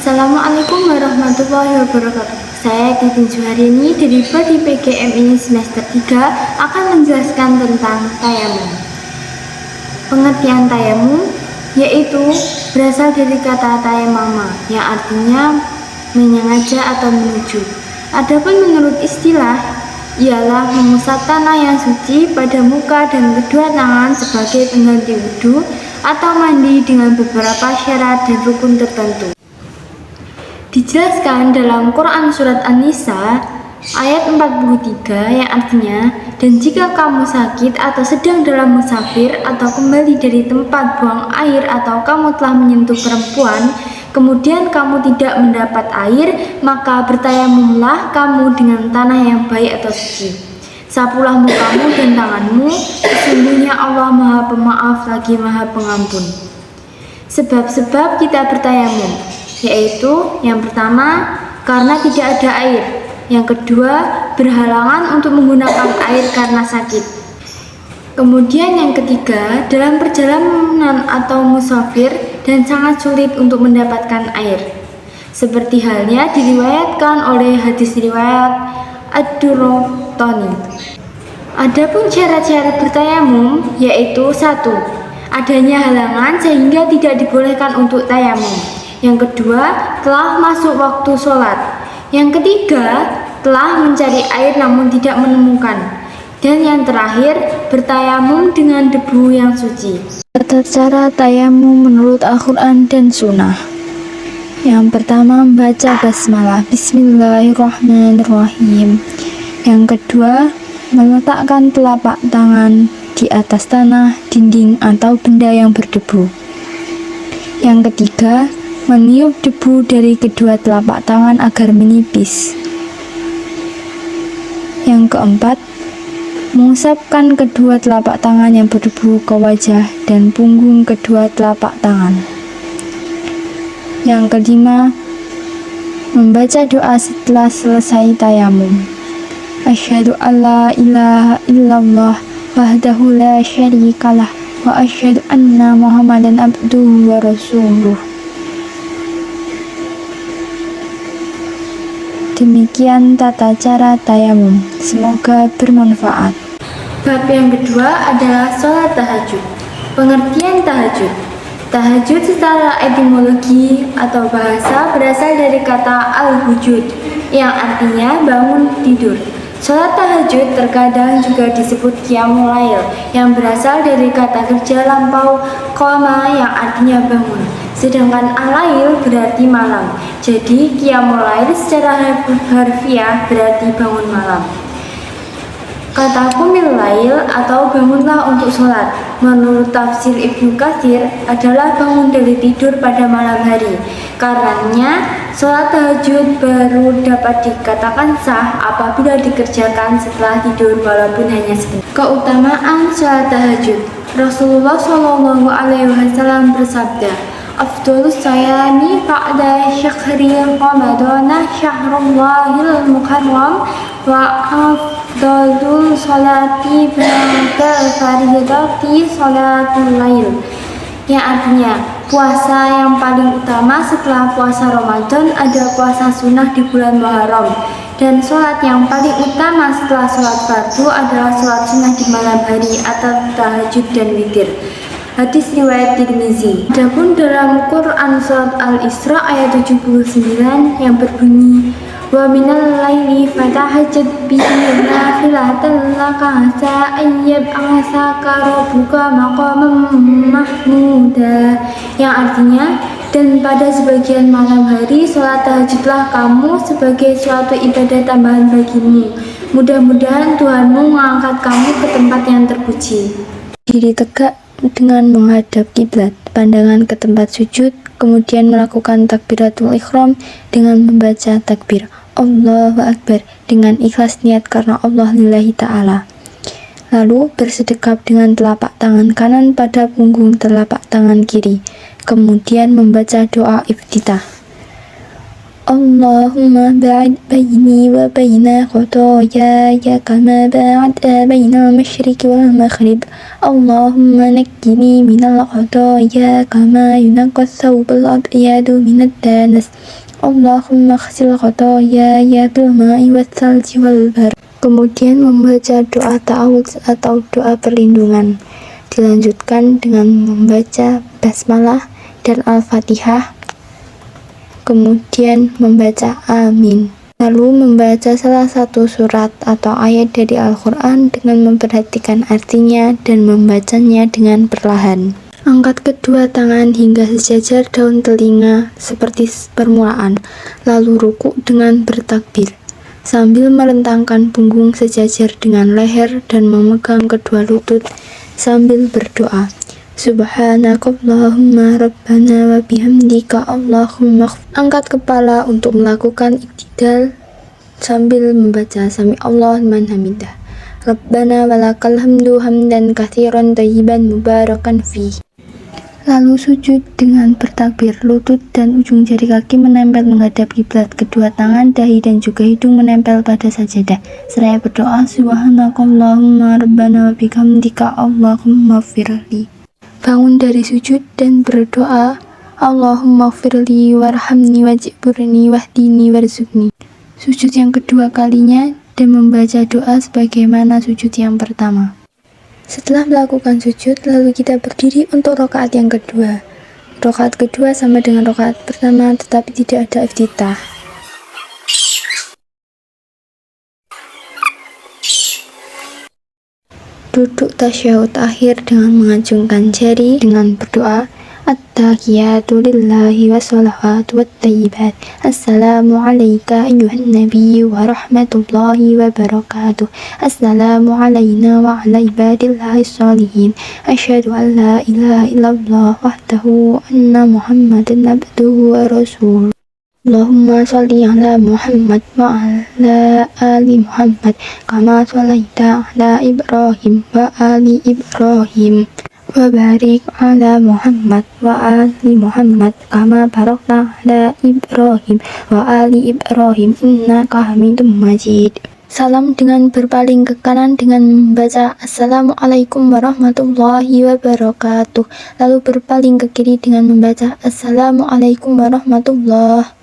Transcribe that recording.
Assalamualaikum warahmatullahi wabarakatuh. Saya Titin Suharini dari Prodi PGMI semester 3 akan menjelaskan tentang tayamum. Pengertian tayamum yaitu berasal dari kata tayamama yang artinya menyengaja atau menuju. Adapun menurut istilah ialah mengusap tanah yang suci pada muka dan kedua tangan sebagai pengganti wudhu atau mandi dengan beberapa syarat dan rukun tertentu. Dijelaskan dalam Quran Surat An-Nisa ayat 43 yang artinya, dan jika kamu sakit atau sedang dalam musafir atau kembali dari tempat buang air atau kamu telah menyentuh perempuan, kemudian kamu tidak mendapat air, maka bertayamumlah kamu dengan tanah yang baik atau suci. Sapulah mukamu dan tanganmu, sesungguhnya Allah Maha Pemaaf lagi Maha Pengampun. Sebab-sebab kita bertayamum, yaitu yang pertama karena tidak ada air, yang kedua berhalangan untuk menggunakan air karena sakit, kemudian yang ketiga dalam perjalanan atau musafir dan sangat sulit untuk mendapatkan air, seperti halnya diriwayatkan oleh hadis riwayat Ad-Durrani. Adapun syarat-syarat bertayamum yaitu 1. Adanya halangan sehingga tidak dibolehkan untuk tayamum. Yang kedua, telah masuk waktu sholat. Yang ketiga, telah mencari air namun tidak menemukan. Dan yang terakhir, bertayamum dengan debu yang suci. Tata cara tayamum menurut Al-Quran dan Sunnah. Yang pertama, membaca basmalah, Bismillahirrahmanirrahim. Yang kedua, meletakkan telapak tangan di atas tanah, dinding, atau benda yang berdebu. Yang ketiga, meniup debu dari kedua telapak tangan agar menipis. Yang keempat, mengusapkan kedua telapak tangan yang berdebu ke wajah dan punggung kedua telapak tangan. Yang kelima, membaca doa setelah selesai tayamum. Asyhadu alla ilaha illallah wahdahu la syarikalah wa asyhadu anna Muhammadan abduhu wa rasuluh. Demikian tata cara tayamum. Semoga bermanfaat. Bab yang kedua adalah sholat tahajud. Pengertian tahajud. Tahajud secara etimologi atau bahasa berasal dari kata al-hujud yang artinya bangun tidur. Sholat tahajud terkadang juga disebut qiyamul lail yang berasal dari kata kerja lampau qoma yang artinya bangun. Sedangkan al-lail berarti malam. Jadi qiyamul lail secara harfiah berarti bangun malam. Kata qumil lail atau bangunlah untuk sholat menurut tafsir Ibnu Katsir adalah bangun dari tidur pada malam hari. Karenanya sholat tahajud baru dapat dikatakan sah apabila dikerjakan setelah tidur walaupun hanya sebentar. Keutamaan sholat tahajud. Rasulullah SAW bersabda, Afdolus sayani ba'da syahri Ramadana syahrullahil mukarram wa afdolul salati ba'da fariyadati salatul lail, yang artinya puasa yang paling utama setelah puasa Ramadan ada puasa sunnah di bulan Muharram, dan sholat yang paling utama setelah sholat fardu adalah sholat sunnah di malam hari atau tahajud dan witir. Hadis riwayat Tirmizi. Adapun dalam Quran surat Al-Isra ayat 79 yang berbunyi, wa minal laili fatahajjad bihi nafilatan laka asa ayyab'asaka rabbuka maqaman mahmuda, yang artinya, dan pada sebagian malam hari sholat tahajudlah kamu sebagai suatu ibadah tambahan bagimu. Mudah-mudahan Tuhanmu mengangkat kamu ke tempat yang terpuji. Diri tegak dengan menghadap kiblat, pandangan ke tempat sujud, kemudian melakukan takbiratul ihram dengan membaca takbir Allahu Akbar dengan ikhlas niat karena Allah lillahi ta'ala. Lalu bersedekap dengan telapak tangan kanan pada punggung telapak tangan kiri, kemudian membaca doa iftitah. Allahumma ba'id baini wa baina khotoyaya kama ba'adta bainal masyriqi wal maghrib. Allahumma naqqini minal khotoya kama yunaqqa thawbul abyadu minad danas. Allahumma khsil khotoyaya bil ma'i was salji wal bar. Kemudian membaca doa ta'awudz atau doa perlindungan. Dilanjutkan dengan membaca basmalah dan al-fatihah, kemudian membaca amin. Lalu membaca salah satu surat atau ayat dari Al-Quran dengan memperhatikan artinya dan membacanya dengan perlahan. Angkat kedua tangan hingga sejajar daun telinga seperti permulaan, lalu ruku dengan bertakbir sambil merentangkan punggung sejajar dengan leher dan memegang kedua lutut sambil berdoa. Subhanakallahumma rabbana wa bihamdika Allahumma. Angkat kepala untuk melakukan iktidal sambil membaca Sami Allahu liman hamidah. Rabbana walakal hamdu hamdan katsiran thayyiban mubarakan fi. Lalu sujud dengan bertakbir, lutut dan ujung jari kaki menempel menghadap kiblat, kedua tangan, dahi dan juga hidung menempel pada sajadah. Seraya berdoa Subhanakallahumma rabbana wa bihamdika Allahumma firli. Bangun dari sujud dan berdoa Allahumma firli warhamni wajburni wahdini warzuqni. Sujud yang kedua kalinya dan membaca doa sebagaimana sujud yang pertama. Setelah melakukan sujud, lalu kita berdiri untuk rakaat yang kedua. Rakaat kedua sama dengan rakaat pertama, tetapi tidak ada iftitah. Duduk tasyahud akhir dengan mengacungkan jari dengan berdoa At-tahiyatu lillahi wa salawatu wa tayyibat. Assalamu alayka ayyuhan nabiyyu wa rahmatullahi wa barakatuh. Assalamu alayna wa ala ibadillahi salihin. Asyhadu an la ilaha illallah wahdahu anna muhammadan abduhu wa rasuluh. Allahumma sholli ala Muhammad wa ala ali Muhammad kama sholaita ala Ibrahim wa ali Ibrahim wa barik ala Muhammad wa ali Muhammad kama barakta ala Ibrahim wa ali Ibrahim innaka Hamidum Majid. Salam dengan berpaling ke kanan dengan membaca Assalamualaikum warahmatullahi wabarakatuh. Lalu berpaling ke kiri dengan membaca Assalamualaikum warahmatullahi